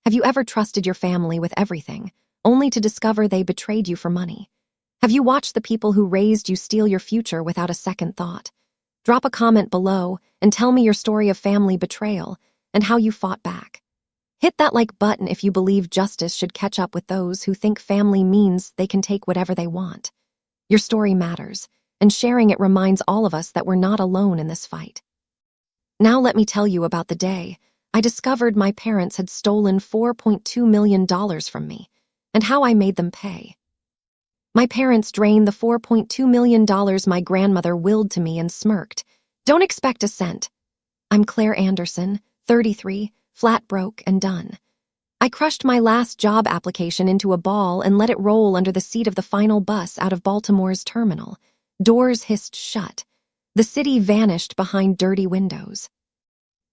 Have you ever trusted your family with everything, only to discover they betrayed you for money? Have you watched the people who raised you steal your future without a second thought? Drop a comment below and tell me your story of family betrayal and how you fought back. Hit that like button if you believe justice should catch up with those who think family means they can take whatever they want. Your story matters, and sharing it reminds all of us that we're not alone in this fight. Now let me tell you about the day I discovered my parents had stolen $4.2 million from me, and how I made them pay. My parents drained the $4.2 million my grandmother willed to me and smirked. Don't expect a cent. I'm Claire Anderson, 33, flat broke and done. I crushed my last job application into a ball and let it roll under the seat of the final bus out of Baltimore's terminal. Doors hissed shut. The city vanished behind dirty windows.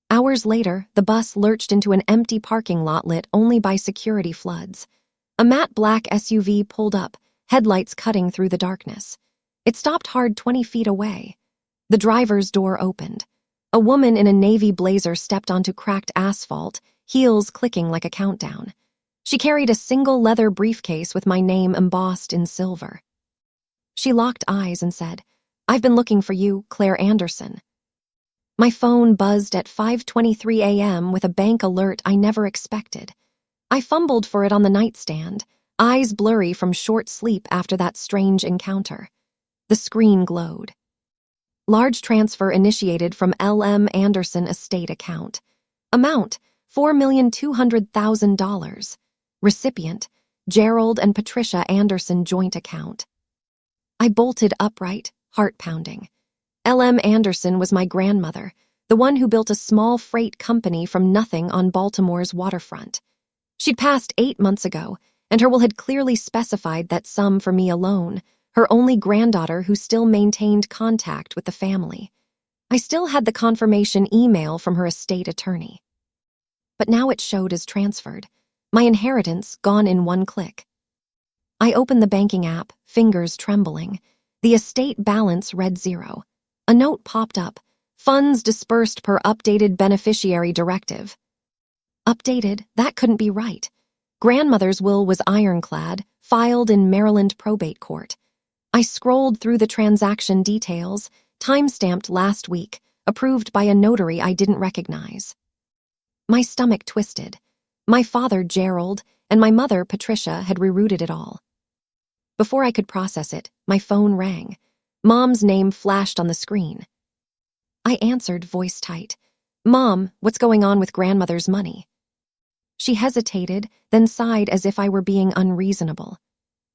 Hours later, the bus lurched into an empty parking lot lit only by security floods. A matte black SUV pulled up, headlights cutting through the darkness. It stopped hard 20 feet away. The driver's door opened. A woman in a navy blazer stepped onto cracked asphalt, heels clicking like a countdown. She carried a single leather briefcase with my name embossed in silver. She locked eyes and said, "I've been looking for you, Claire Anderson." My phone buzzed at 5:23 a.m. with a bank alert I never expected. I fumbled for it on the nightstand, eyes blurry from short sleep after that strange encounter. The screen glowed. Large transfer initiated from L.M. Anderson estate account. Amount, $4,200,000. Recipient, Gerald and Patricia Anderson joint account. I bolted upright, heart pounding. L.M. Anderson was my grandmother, the one who built a small freight company from nothing on Baltimore's waterfront. She'd passed 8 months ago, and her will had clearly specified that sum for me alone, her only granddaughter who still maintained contact with the family. I still had the confirmation email from her estate attorney. But now it showed as transferred, my inheritance gone in one click. I opened the banking app, fingers trembling. The estate balance read 0. A note popped up, funds dispersed per updated beneficiary directive. Updated? That couldn't be right. Grandmother's will was ironclad, filed in Maryland probate court. I scrolled through the transaction details, time-stamped last week, approved by a notary I didn't recognize. My stomach twisted. My father, Gerald, and my mother, Patricia, had rerouted it all. Before I could process it, my phone rang. Mom's name flashed on the screen. I answered, voice tight. "Mom, what's going on with grandmother's money?" She hesitated, then sighed as if I were being unreasonable.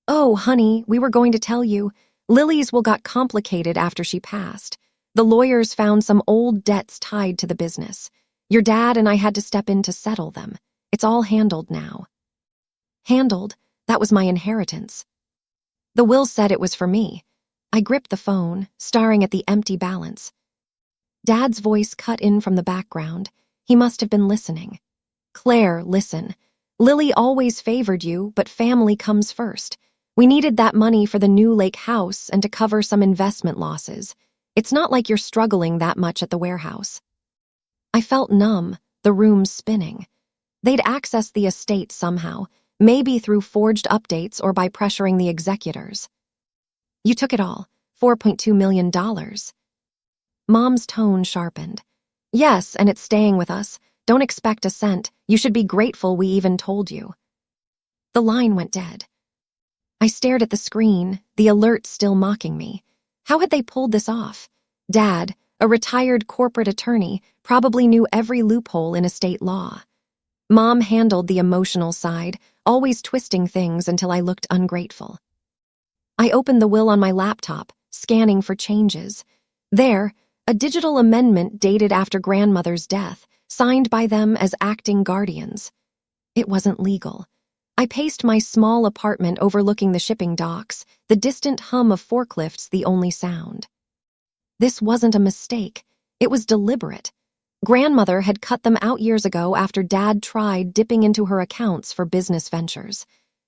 "Oh, honey, we were going to tell you. Lily's will got complicated after she passed. The lawyers found some old debts tied to the business. Your dad and I had to step in to settle them. It's all handled now." Handled? That was my inheritance. The will said it was for me. I gripped the phone, staring at the empty balance. Dad's voice cut in from the background. He must have been listening. "Claire, listen. Lily always favored you, but family comes first. We needed that money for the new lake house and to cover some investment losses. It's not like you're struggling that much at the warehouse." I felt numb, the room spinning. They'd accessed the estate somehow, maybe through forged updates or by pressuring the executors. "You took it all, $4.2 million. Mom's tone sharpened. "Yes, and it's staying with us. Don't expect a cent. You should be grateful we even told you." The line went dead. I stared at the screen, the alert still mocking me. How had they pulled this off? Dad, a retired corporate attorney, probably knew every loophole in estate law. Mom handled the emotional side, always twisting things until I looked ungrateful. I opened the will on my laptop, scanning for changes. There, a digital amendment dated after grandmother's death, signed by them as acting guardians. It wasn't legal. I paced my small apartment overlooking the shipping docks, the distant hum of forklifts the only sound. This wasn't a mistake. It was deliberate. Grandmother had cut them out years ago after Dad tried dipping into her accounts for business ventures.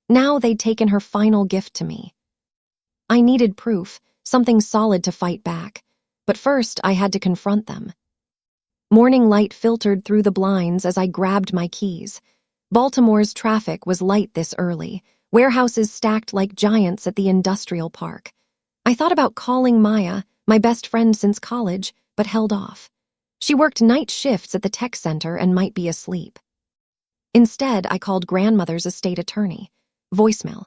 Now they'd taken her final gift to me. I needed proof, something solid to fight back. But first, I had to confront them. Morning light filtered through the blinds as I grabbed my keys. Baltimore's traffic was light this early, warehouses stacked like giants at the industrial park. I thought about calling Maya, my best friend since college, but held off. She worked night shifts at the tech center and might be asleep. Instead, I called grandmother's estate attorney. Voicemail.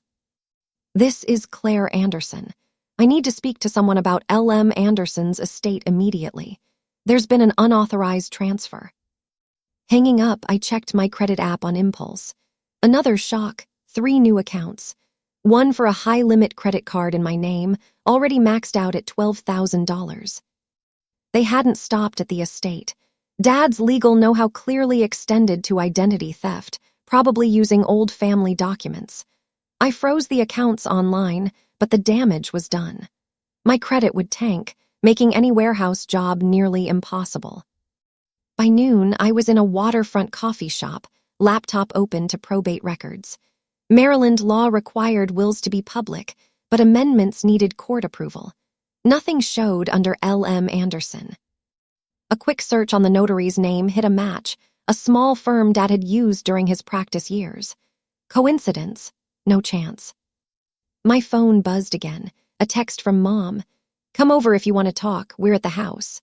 This is Claire Anderson. I need to speak to someone about L.M. Anderson's estate immediately. There's been an unauthorized transfer. Hanging up, I checked my credit app on impulse. Another shock, 3 new accounts. One for a high-limit credit card in my name, already maxed out at $12,000. They hadn't stopped at the estate. Dad's legal know-how clearly extended to identity theft, probably using old family documents. I froze the accounts online, but the damage was done. My credit would tank, making any warehouse job nearly impossible. By noon, I was in a waterfront coffee shop, laptop open to probate records. Maryland law required wills to be public, but amendments needed court approval. Nothing showed under L.M. Anderson. A quick search on the notary's name hit a match, a small firm Dad had used during his practice years. Coincidence? No chance. My phone buzzed again, a text from Mom. Come over if you want to talk, we're at the house.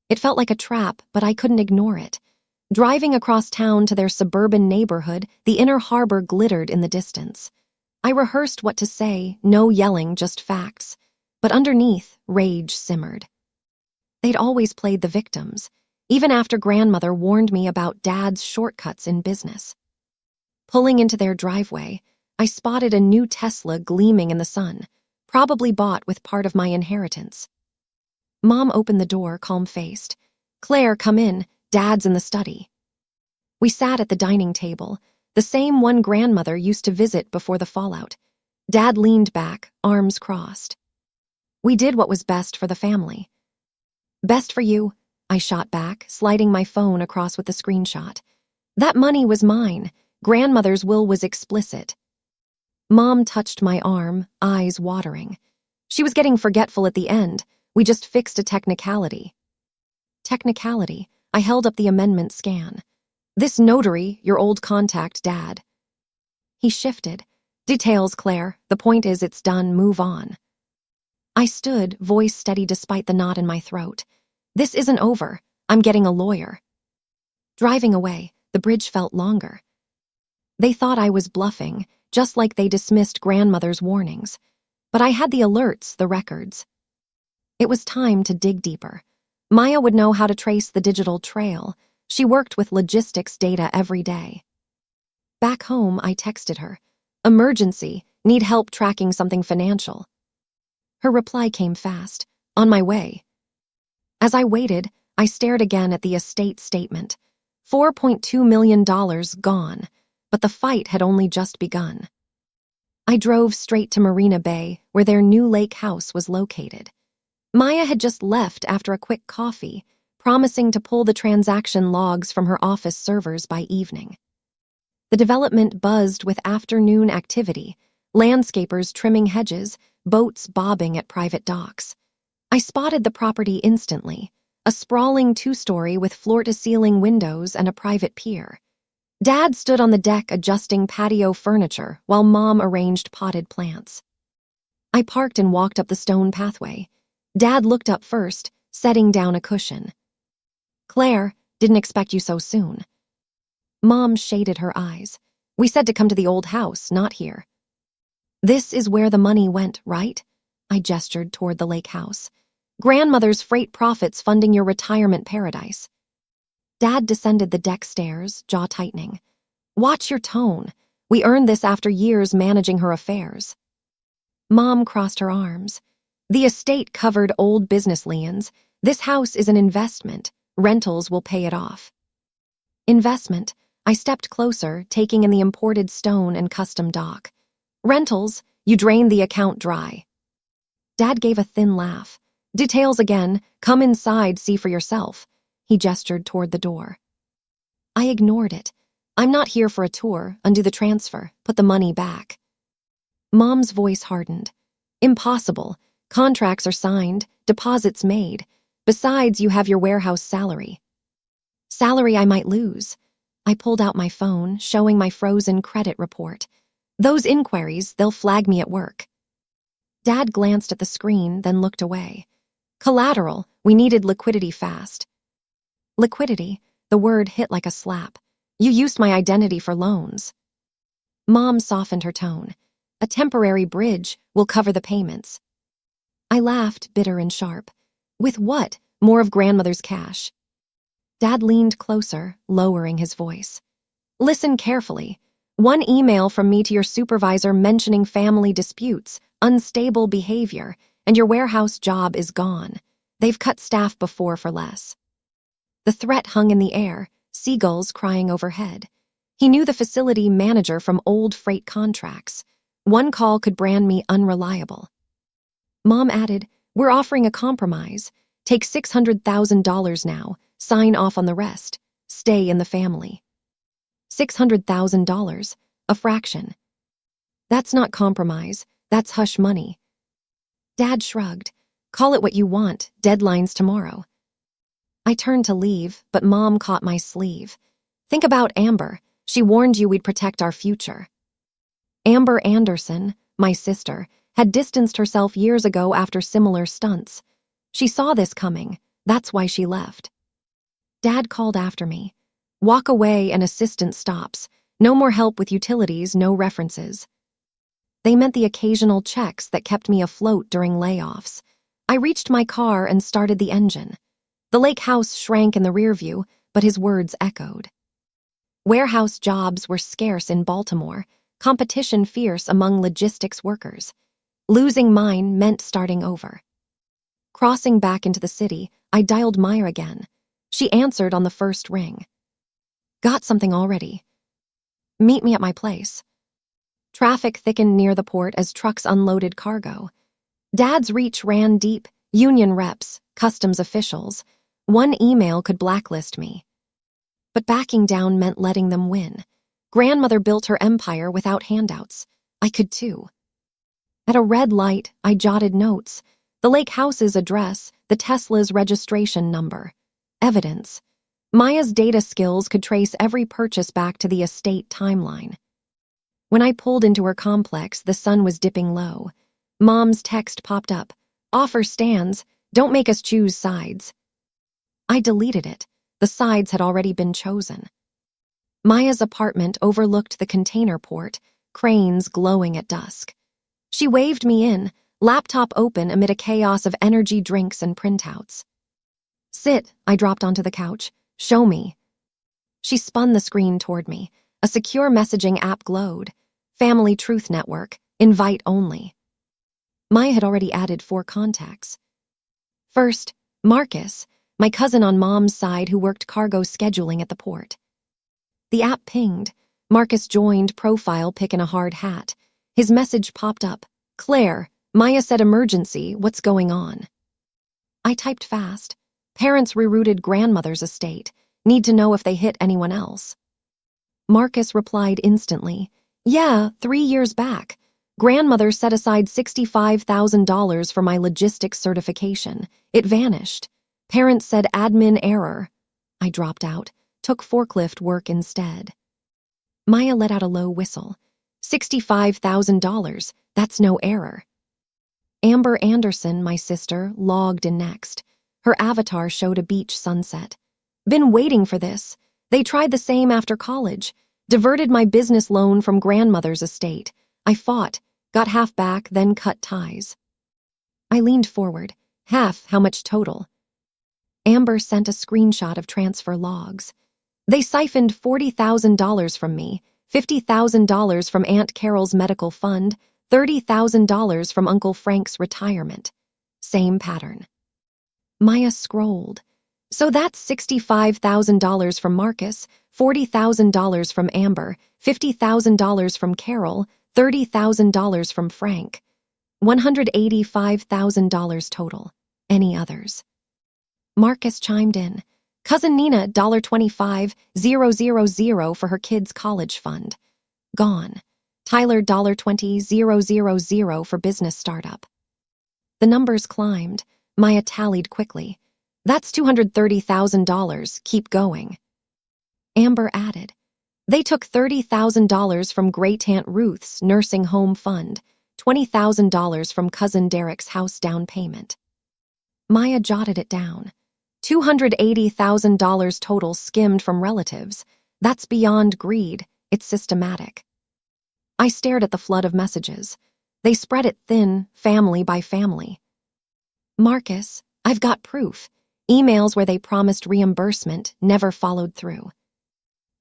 It felt like a trap, but I couldn't ignore it. Driving across town to their suburban neighborhood, the inner harbor glittered in the distance. I rehearsed what to say, no yelling, just facts. But underneath, rage simmered. They'd always played the victims, even after grandmother warned me about Dad's shortcuts in business. Pulling into their driveway, I spotted a new Tesla gleaming in the sun, probably bought with part of my inheritance. Mom opened the door, calm-faced. Claire, come in. Dad's in the study. We sat at the dining table, the same one grandmother used to visit before the fallout. Dad leaned back, arms crossed. We did what was best for the family. Best for you, I shot back, sliding my phone across with the screenshot. That money was mine. Grandmother's will was explicit. Mom touched my arm, eyes watering. She was getting forgetful at the end. We just fixed a technicality. Technicality. I held up the amendment scan. This notary, your old contact, Dad. He shifted. Details, Claire. The point is it's done. Move on. I stood, voice steady despite the knot in my throat. This isn't over. I'm getting a lawyer. Driving away, the bridge felt longer. They thought I was bluffing, just like they dismissed grandmother's warnings. But I had the alerts, the records. It was time to dig deeper. Maya would know how to trace the digital trail. She worked with logistics data every day. Back home, I texted her. Emergency, need help tracking something financial. Her reply came fast. On my way. As I waited, I stared again at the estate statement. $4.2 million gone, but the fight had only just begun. I drove straight to Marina Bay, where their new lake house was located. Maya had just left after a quick coffee, promising to pull the transaction logs from her office servers by evening. The development buzzed with afternoon activity, landscapers trimming hedges, boats bobbing at private docks. I spotted the property instantly, a sprawling 2-story with floor-to-ceiling windows and a private pier. Dad stood on the deck adjusting patio furniture while Mom arranged potted plants. I parked and walked up the stone pathway. Dad looked up first, setting down a cushion. Claire, didn't expect you so soon. Mom shaded her eyes. We said to come to the old house, not here. This is where the money went, right? I gestured toward the lake house. Grandmother's freight profits funding your retirement paradise. Dad descended the deck stairs, jaw tightening. Watch your tone. We earned this after years managing her affairs. Mom crossed her arms. The estate covered old business liens. This house is an investment. Rentals will pay it off. Investment. I stepped closer, taking in the imported stone and custom dock. Rentals. You drained the account dry. Dad gave a thin laugh. Details again. Come inside, see for yourself. He gestured toward the door. I ignored it. I'm not here for a tour. Undo the transfer. Put the money back. Mom's voice hardened. Impossible. Contracts are signed. Deposits made. Besides, you have your warehouse salary. Salary I might lose. I pulled out my phone, showing my frozen credit report. Those inquiries, they'll flag me at work. Dad glanced at the screen, then looked away. Collateral, we needed liquidity fast. Liquidity, the word hit like a slap. You used my identity for loans. Mom softened her tone. A temporary bridge will cover the payments. I laughed, bitter and sharp. With what? More of grandmother's cash. Dad leaned closer, lowering his voice. Listen carefully. One email from me to your supervisor mentioning family disputes, unstable behavior, and your warehouse job is gone. They've cut staff before for less. The threat hung in the air, seagulls crying overhead. He knew the facility manager from old freight contracts. One call could brand me unreliable. Mom added, we're offering a compromise. Take $600,000 now, sign off on the rest. Stay in the family. $600,000, a fraction. That's not compromise, that's hush money. Dad shrugged. Call it what you want, deadline's tomorrow. I turned to leave, but Mom caught my sleeve. Think about Amber. She warned you we'd protect our future. Amber Anderson, my sister, had distanced herself years ago after similar stunts. She saw this coming. That's why she left. Dad called after me. Walk away, an assistant stops. No more help with utilities, no references. They meant the occasional checks that kept me afloat during layoffs. I reached my car and started the engine. The lake house shrank in the rear view, but his words echoed. Warehouse jobs were scarce in Baltimore, competition fierce among logistics workers. Losing mine meant starting over. Crossing back into the city, I dialed Maya again. She answered on the first ring. Got something already. Meet me at my place. Traffic thickened near the port as trucks unloaded cargo. Dad's reach ran deep, union reps, customs officials. One email could blacklist me. But backing down meant letting them win. Grandmother built her empire without handouts. I could too. At a red light, I jotted notes. The lake house's address, the Tesla's registration number. Evidence. Maya's data skills could trace every purchase back to the estate timeline. When I pulled into her complex, the sun was dipping low. Mom's text popped up. Offer stands. Don't make us choose sides. I deleted it. The sides had already been chosen. Maya's apartment overlooked the container port, cranes glowing at dusk. She waved me in, laptop open amid a chaos of energy drinks and printouts. Sit, I dropped onto the couch. Show me. She spun the screen toward me. A secure messaging app glowed. Family Truth Network, invite only. Maya had already added 4 contacts. First, Marcus, my cousin on Mom's side who worked cargo scheduling at the port. The app pinged. Marcus joined, profile pic in a hard hat. His message popped up. Claire, Maya said emergency, what's going on? I typed fast. Parents rerouted grandmother's estate. Need to know if they hit anyone else. Marcus replied instantly. Yeah, 3 years back. Grandmother set aside $65,000 for my logistics certification. It vanished. Parents said admin error. I dropped out, took forklift work instead. Maya let out a low whistle. $65,000, that's no error. Amber Anderson, my sister, logged in next. Her avatar showed a beach sunset. Been waiting for this. They tried the same after college. Diverted my business loan from grandmother's estate. I fought, got half back, then cut ties. I leaned forward. Half, how much total? Amber sent a screenshot of transfer logs. They siphoned $40,000 from me, $50,000 from Aunt Carol's medical fund, $30,000 from Uncle Frank's retirement. Same pattern. Maya scrolled. So that's $65,000 from Marcus, $40,000 from Amber, $50,000 from Carol, $30,000 from Frank. $185,000 total. Any others? Marcus chimed in. Cousin Nina, $25,000 for her kids' college fund. Gone. Tyler, $20,000 for business startup. The numbers climbed. Maya tallied quickly. That's $230,000. Keep going. Amber added. They took $30,000 from Great-Aunt Ruth's nursing home fund, $20,000 from Cousin Derek's house down payment. Maya jotted it down. $280,000 total skimmed from relatives. That's beyond greed, it's systematic. I stared at the flood of messages. They spread it thin, family by family. Marcus, I've got proof. Emails where they promised reimbursement never followed through.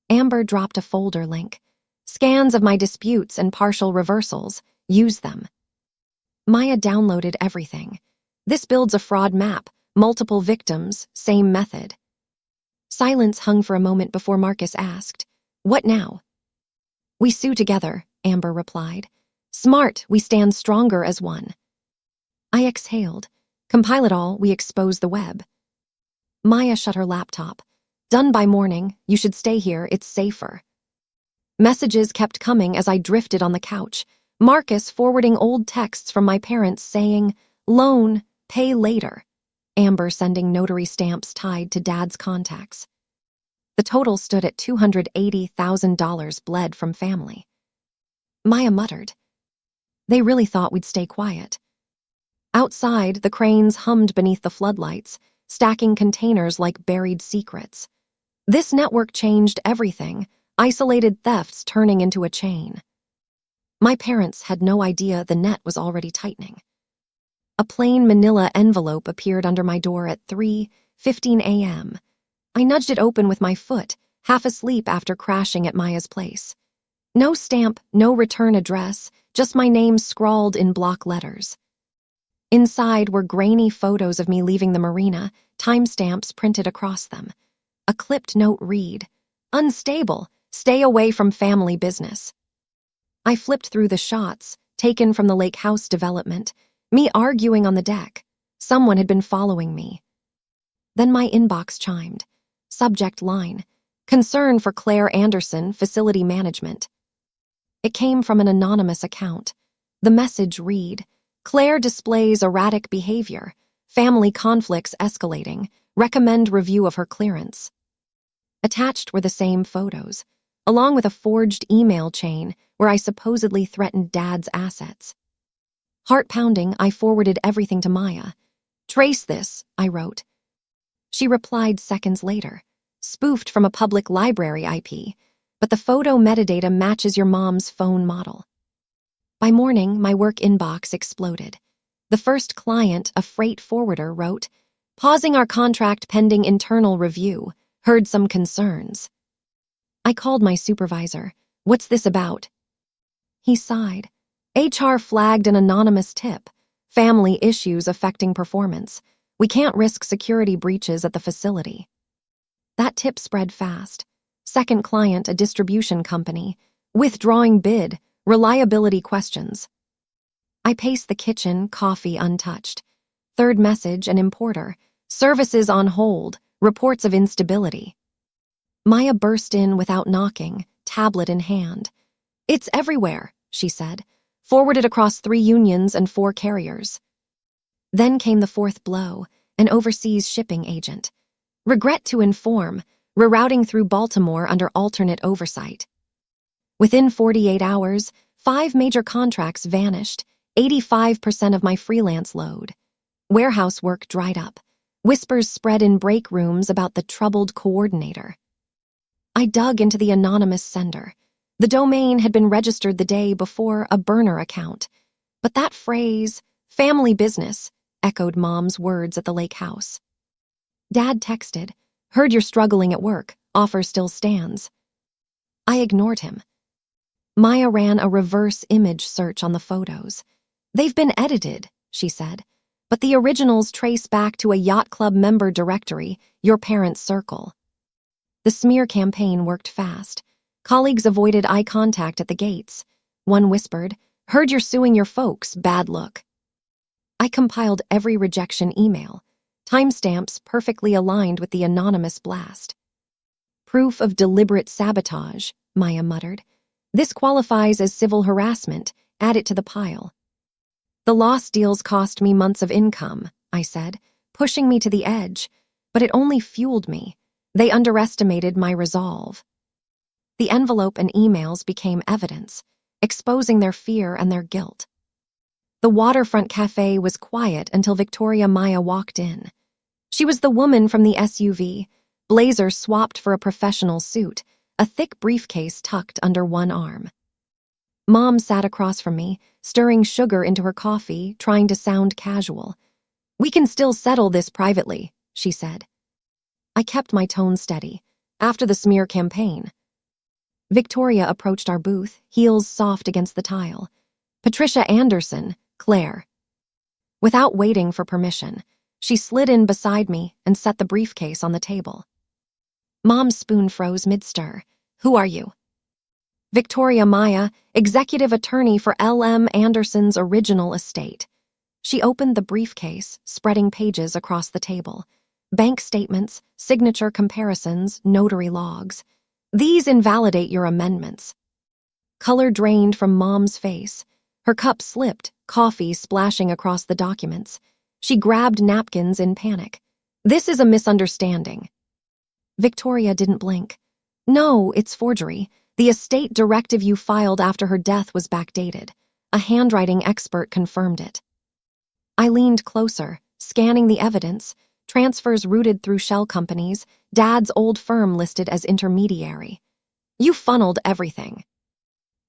Amber dropped a folder link. Scans of my disputes and partial reversals. Use them. Maya downloaded everything. This builds a fraud map. Multiple victims, same method. Silence hung for a moment before Marcus asked, "What now?" "We sue together," Amber replied. "Smart, we stand stronger as one." I exhaled. "Compile it all, we expose the web." Maya shut her laptop. "Done by morning, you should stay here, it's safer." Messages kept coming as I drifted on the couch. Marcus forwarding old texts from my parents saying, "Loan, pay later." Amber sending notary stamps tied to Dad's contacts. The total stood at $280,000 bled from family. Maya muttered. They really thought we'd stay quiet. Outside, the cranes hummed beneath the floodlights, stacking containers like buried secrets. This network changed everything, isolated thefts turning into a chain. My parents had no idea the net was already tightening. A plain manila envelope appeared under my door at 3:15 a.m. I nudged it open with my foot, half asleep after crashing at Maya's place. No stamp, no return address, just my name scrawled in block letters. Inside were grainy photos of me leaving the marina, timestamps printed across them. A clipped note read, "Unstable, stay away from family business." I flipped through the shots, taken from the lake house development, me arguing on the deck. Someone had been following me. Then my inbox chimed. Subject line, "Concern for Claire Anderson, Facility Management." It came from an anonymous account. The message read, "Claire displays erratic behavior. Family conflicts escalating. Recommend review of her clearance." Attached were the same photos, along with a forged email chain where I supposedly threatened Dad's assets. Heart-pounding, I forwarded everything to Maya. "Trace this," I wrote. She replied seconds later, "Spoofed from a public library IP, but the photo metadata matches your mom's phone model." By morning, my work inbox exploded. The first client, a freight forwarder, wrote, "Pausing our contract pending internal review. Heard some concerns." I called my supervisor. "What's this about?" He sighed. "HR flagged an anonymous tip. Family issues affecting performance. We can't risk security breaches at the facility." That tip spread fast. Second client, a distribution company. Withdrawing bid. Reliability questions. I paced the kitchen, coffee untouched. Third message, an importer. Services on hold. Reports of instability. Maya burst in without knocking, tablet in hand. "It's everywhere," she said. "Forwarded across 3 unions and 4 carriers." Then came the fourth blow, an overseas shipping agent. "Regret to inform, rerouting through Baltimore under alternate oversight." Within 48 hours, 5 major contracts vanished, 85% of my freelance load. Warehouse work dried up. Whispers spread in break rooms about the troubled coordinator. I dug into the anonymous sender. The domain had been registered the day before, a burner account. But that phrase, "family business," echoed Mom's words at the lake house. Dad texted, "Heard you're struggling at work. Offer still stands." I ignored him. Maya ran a reverse image search on the photos. "They've been edited," she said, "but the originals trace back to a yacht club member directory, your parents' circle." The smear campaign worked fast. Colleagues avoided eye contact at the gates. One whispered, "Heard you're suing your folks, bad look." I compiled every rejection email, timestamps perfectly aligned with the anonymous blast. "Proof of deliberate sabotage," Maya muttered. "This qualifies as civil harassment. Add it to the pile." "The lost deals cost me months of income," I said, pushing me to the edge, but it only fueled me. They underestimated my resolve. The envelope and emails became evidence, exposing their fear and their guilt. The waterfront cafe was quiet until Victoria Maya walked in. She was the woman from the SUV, blazer swapped for a professional suit, a thick briefcase tucked under one arm. Mom sat across from me, stirring sugar into her coffee, trying to sound casual. "We can still settle this privately," she said. I kept my tone steady. After the smear campaign. Victoria approached our booth, heels soft against the tile. "Patricia Anderson, Claire." Without waiting for permission, she slid in beside me and set the briefcase on the table. Mom's spoon froze mid-stir. "Who are you?" "Victoria Maya, executive attorney for L.M. Anderson's original estate." She opened the briefcase, spreading pages across the table. Bank statements, signature comparisons, notary logs. "These invalidate your amendments." Color drained from Mom's face. Her cup slipped, coffee splashing across the documents. She grabbed napkins in panic. "This is a misunderstanding." Victoria didn't blink. "No, it's forgery. The estate directive you filed after her death was backdated. A handwriting expert confirmed it." I leaned closer, scanning the evidence, transfers routed through shell companies, Dad's old firm listed as intermediary. "You funneled everything."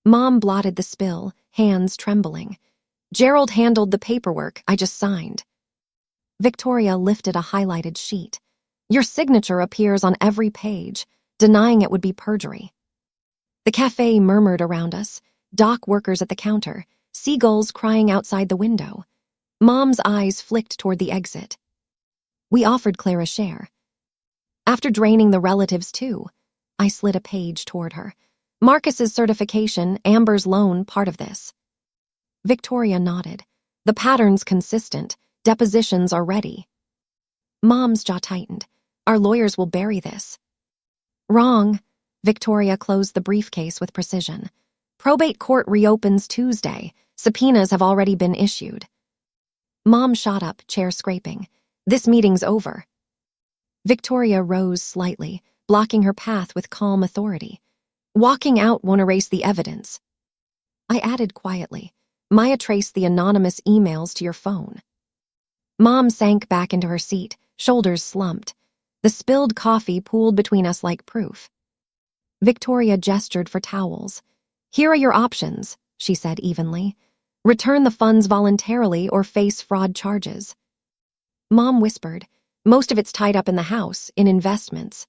Mom blotted the spill, hands trembling. "Gerald handled the paperwork I just signed." Victoria lifted a highlighted sheet. "Your signature appears on every page. Denying it would be perjury." The cafe murmured around us, dock workers at the counter, seagulls crying outside the window. Mom's eyes flicked toward the exit. We offered Claire a share. "After draining the relatives too." I slid a page toward her. "Marcus's certification, Amber's loan, part of this." Victoria nodded. "The pattern's consistent. Depositions are ready." Mom's jaw tightened. "Our lawyers will bury this." "Wrong." Victoria closed the briefcase with precision. "Probate court reopens Tuesday. Subpoenas have already been issued." Mom shot up, chair scraping. "This meeting's over." Victoria rose slightly, blocking her path with calm authority. "Walking out won't erase the evidence." I added quietly, "Maya traced the anonymous emails to your phone." Mom sank back into her seat, shoulders slumped. The spilled coffee pooled between us like proof. Victoria gestured for towels. "Here are your options," she said evenly. "Return the funds voluntarily or face fraud charges." Mom whispered, "Most of it's tied up in the house, in investments."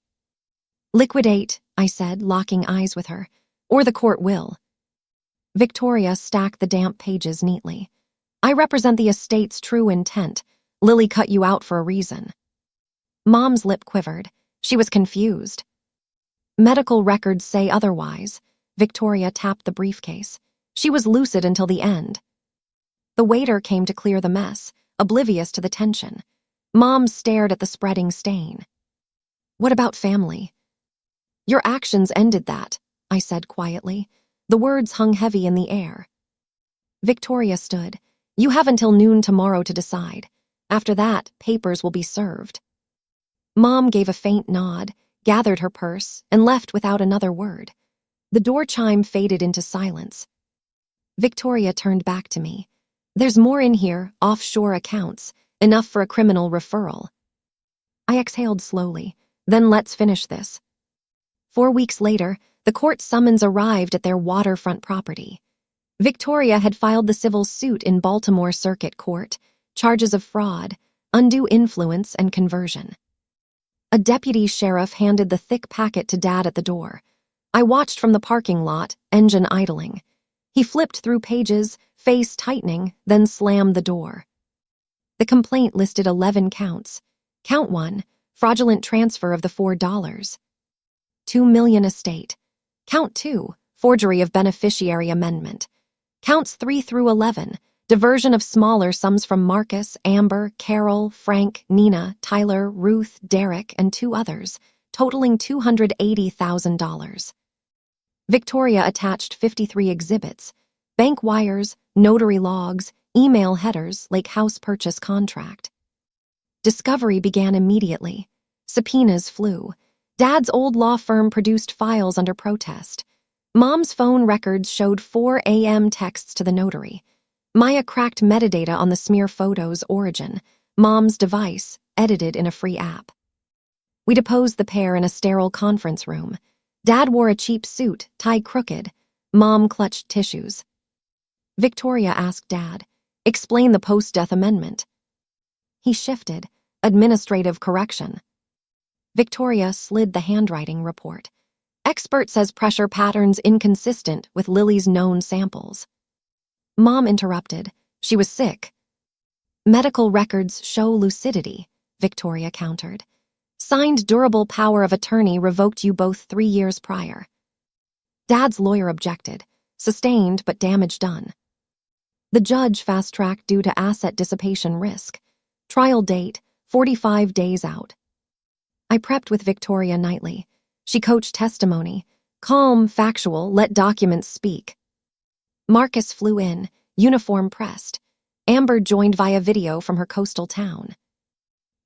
"Liquidate," I said, locking eyes with her, "or the court will." Victoria stacked the damp pages neatly. "I represent the estate's true intent. Lily cut you out for a reason." Mom's lip quivered. She was confused. "Medical records say otherwise." Victoria tapped the briefcase. "She was lucid until the end." The waiter came to clear the mess, oblivious to the tension. Mom stared at the spreading stain. "What about family?" "Your actions ended that," I said quietly. The words hung heavy in the air. Victoria stood. "You have until noon tomorrow to decide. After that, papers will be served." Mom gave a faint nod, gathered her purse, and left without another word. The door chime faded into silence. Victoria turned back to me. "There's more in here, offshore accounts, enough for a criminal referral." I exhaled slowly. "Then let's finish this." 4 weeks later, the court summons arrived at their waterfront property. Victoria had filed the civil suit in Baltimore Circuit Court, charges of fraud, undue influence, and conversion. A deputy sheriff handed the thick packet to Dad at the door. I watched from the parking lot, engine idling. He flipped through pages, face tightening, then slammed the door. The complaint listed 11 counts. Count 1, fraudulent transfer of the $4. $2 million estate. Count 2, forgery of beneficiary amendment. Counts 3 through 11, diversion of smaller sums from Marcus, Amber, Carol, Frank, Nina, Tyler, Ruth, Derek, and 2 others, totaling $280,000. Victoria attached 53 exhibits, bank wires, notary logs, email headers, like house purchase contract. Discovery began immediately. Subpoenas flew. Dad's old law firm produced files under protest. Mom's phone records showed 4 a.m. texts to the notary. Maya cracked metadata on the smear photo's origin. Mom's device, edited in a free app. We deposed the pair in a sterile conference room. Dad wore a cheap suit, tied crooked. Mom clutched tissues. Victoria asked Dad, "Explain the post-death amendment." He shifted. Administrative correction. Victoria slid the handwriting report. Expert says pressure patterns inconsistent with Lily's known samples. Mom interrupted. She was sick. Medical records show lucidity, Victoria countered. Signed durable power of attorney revoked you both 3 years prior. Dad's lawyer objected. Sustained but damage done. The judge fast-tracked due to asset dissipation risk. Trial date, 45 days out. I prepped with Victoria nightly. She coached testimony. Calm, factual, let documents speak. Marcus flew in, uniform pressed. Amber joined via video from her coastal town.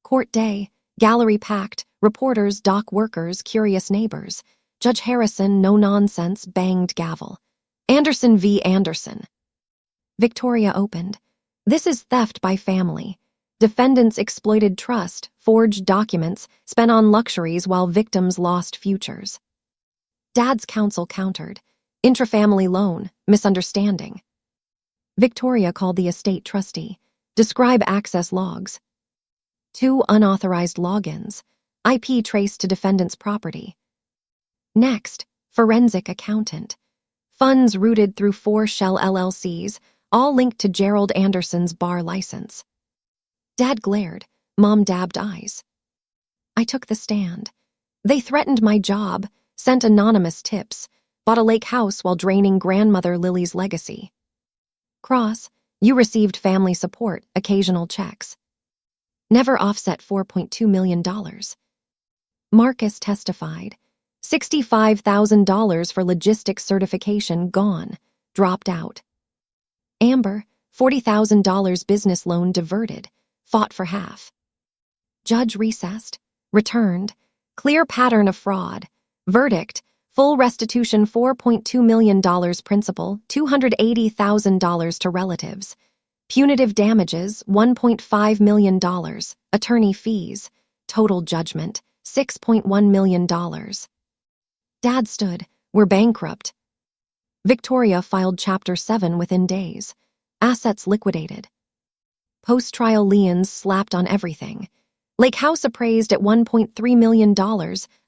Court day, gallery packed, reporters, dock workers, curious neighbors. Judge Harrison, no nonsense, banged gavel. Anderson v. Anderson. Victoria opened. This is theft by family. Defendants exploited trust, forged documents, spent on luxuries while victims lost futures. Dad's counsel countered. Intrafamily loan, misunderstanding. Victoria called the estate trustee. Describe access logs. 2 unauthorized logins. IP traced to defendant's property. Next, forensic accountant. Funds routed through 4 shell LLCs, all linked to Gerald Anderson's bar license. Dad glared. Mom dabbed eyes. I took the stand. They threatened my job, sent anonymous tips, bought a lake house while draining grandmother Lily's legacy. Cross, you received family support, occasional checks. Never offset $4.2 million. Marcus testified. $65,000 for logistics certification gone, dropped out. Amber, $40,000 business loan diverted, fought for half. Judge recessed, returned, clear pattern of fraud. Verdict, full restitution $4.2 million principal, $280,000 to relatives. Punitive damages, $1.5 million. Attorney fees, total judgment, $6.1 million. Dad stood, we're bankrupt. Victoria filed Chapter 7 within days. Assets liquidated. Post-trial liens slapped on everything. Lake House appraised at $1.3 million,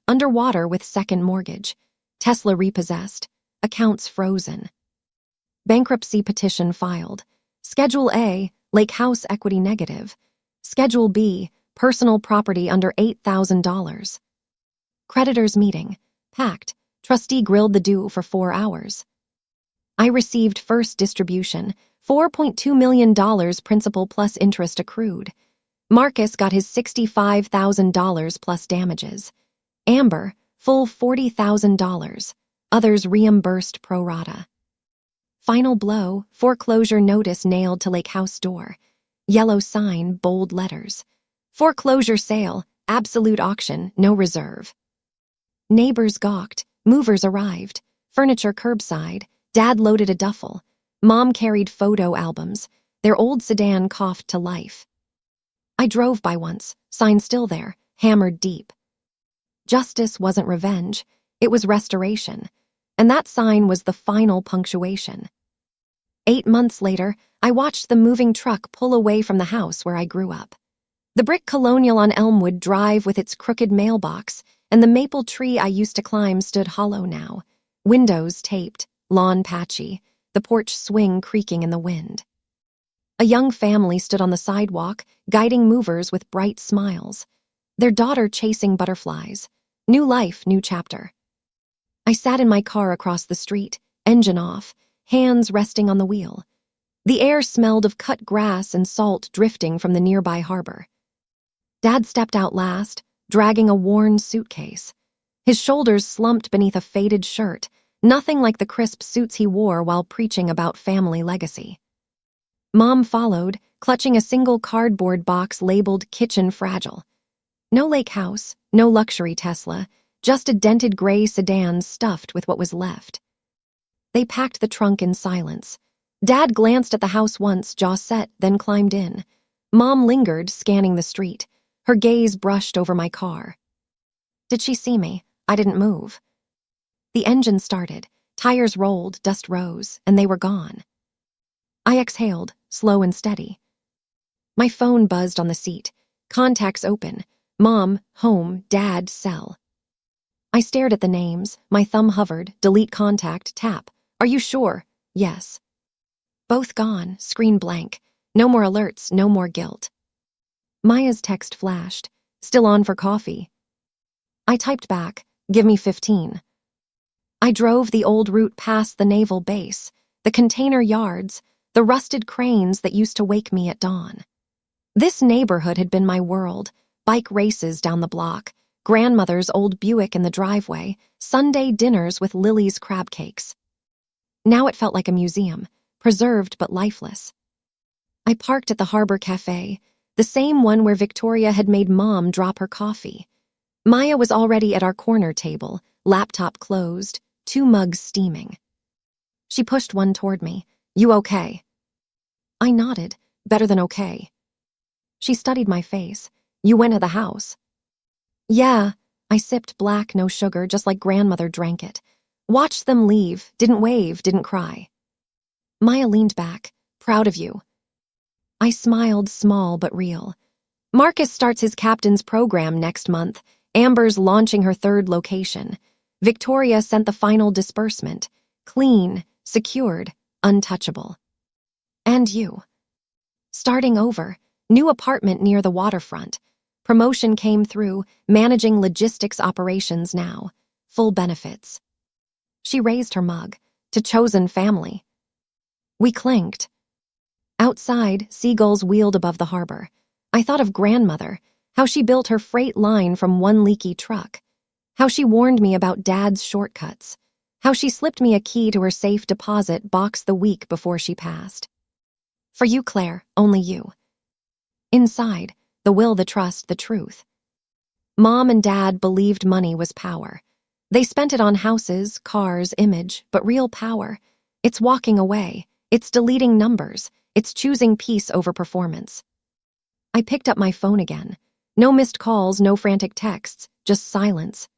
underwater with second mortgage. Tesla repossessed. Accounts frozen. Bankruptcy petition filed. Schedule A, Lake House equity negative. Schedule B, personal property under $8,000. Creditors meeting. Packed. Trustee grilled the due for 4 hours. I received first distribution, $4.2 million principal plus interest accrued. Marcus got his $65,000 plus damages. Amber, full $40,000. Others reimbursed pro rata. Final blow, foreclosure notice nailed to Lake House door. Yellow sign, bold letters. Foreclosure sale, absolute auction, no reserve. Neighbors gawked, movers arrived. Furniture curbside. Dad loaded a duffel. Mom carried photo albums. Their old sedan coughed to life. I drove by once, sign still there, hammered deep. Justice wasn't revenge, it was restoration. And that sign was the final punctuation. 8 months later, I watched the moving truck pull away from the house where I grew up. The brick colonial on Elmwood Drive with its crooked mailbox, and the maple tree I used to climb stood hollow now. Windows taped, lawn patchy, the porch swing creaking in the wind. A young family stood on the sidewalk, guiding movers with bright smiles. Their daughter chasing butterflies. New life, new chapter. I sat in my car across the street, engine off, hands resting on the wheel. The air smelled of cut grass and salt drifting from the nearby harbor. Dad stepped out last, dragging a worn suitcase. His shoulders slumped beneath a faded shirt, nothing like the crisp suits he wore while preaching about family legacy. Mom followed, clutching a single cardboard box labeled kitchen fragile. No lake house, no luxury Tesla, just a dented gray sedan stuffed with what was left. They packed the trunk in silence. Dad glanced at the house once, jaw set, then climbed in. Mom lingered, scanning the street. Her gaze brushed over my car. Did she see me? I didn't move. The engine started. Tires rolled, dust rose, and they were gone. I exhaled, slow and steady. My phone buzzed on the seat. Contacts open. Mom, home, Dad, cell. I stared at the names. My thumb hovered. Delete contact, tap. Are you sure? Yes. Both gone, screen blank. No more alerts, no more guilt. Maya's text flashed. Still on for coffee. I typed back, give me 15. I drove the old route past the naval base, the container yards, the rusted cranes that used to wake me at dawn. This neighborhood had been my world. Bike races down the block, grandmother's old Buick in the driveway, Sunday dinners with Lily's crab cakes. Now it felt like a museum, preserved but lifeless. I parked at the Harbor Cafe, the same one where Victoria had made Mom drop her coffee. Maya was already at our corner table, laptop closed, 2 mugs steaming. She pushed one toward me. You okay? I nodded, better than okay. She studied my face. You went to the house. Yeah, I sipped black, no sugar, just like grandmother drank it. Watched them leave, didn't wave, didn't cry. Maya leaned back, proud of you. I smiled, small but real. Marcus starts his captain's program next month. Amber's launching her 3rd location. Victoria sent the final disbursement. Clean, secured, untouchable. And you. Starting over, new apartment near the waterfront. Promotion came through, managing logistics operations now. Full benefits. She raised her mug. To chosen family. We clinked. Outside, seagulls wheeled above the harbor. I thought of grandmother, how she built her freight line from one leaky truck, how she warned me about Dad's shortcuts, how she slipped me a key to her safe deposit box the week before she passed. For you, Claire, only you. Inside, the will, the trust, the truth. Mom and Dad believed money was power. They spent it on houses, cars, image, but real power. It's walking away. It's deleting numbers. It's choosing peace over performance. I picked up my phone again. No missed calls, no frantic texts, just silence.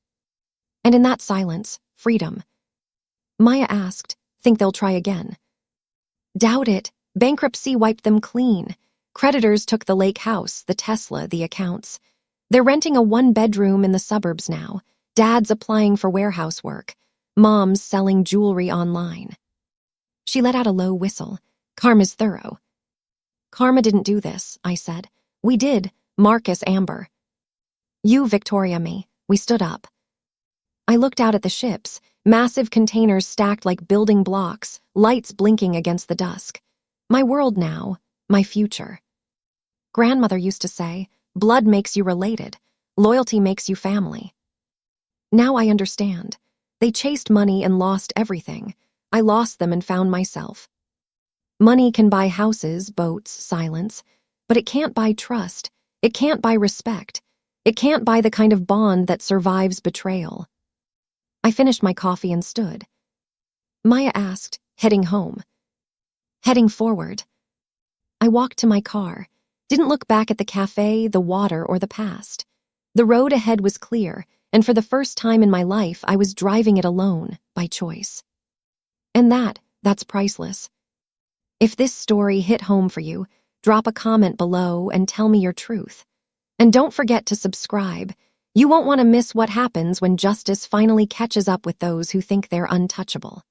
And in that silence, freedom. Maya asked, think they'll try again? Doubt it. Bankruptcy wiped them clean. Creditors took the lake house, the Tesla, the accounts. They're renting a 1-bedroom in the suburbs now. Dad's applying for warehouse work. Mom's selling jewelry online. She let out a low whistle. Karma's thorough. Karma didn't do this, I said. We did, Marcus, Amber. You, Victoria, me. We stood up. I looked out at the ships, massive containers stacked like building blocks, lights blinking against the dusk. My world now, my future. Grandmother used to say, blood makes you related, loyalty makes you family. Now I understand. They chased money and lost everything. I lost them and found myself. Money can buy houses, boats, silence, but it can't buy trust. It can't buy respect. It can't buy the kind of bond that survives betrayal. I finished my coffee and stood. Maya asked, heading home. Heading forward. I walked to my car, didn't look back at the cafe, the water, or the past. The road ahead was clear, and for the first time in my life, I was driving it alone, by choice. And that's priceless. If this story hit home for you, drop a comment below and tell me your truth. And don't forget to subscribe. You won't want to miss what happens when justice finally catches up with those who think they're untouchable.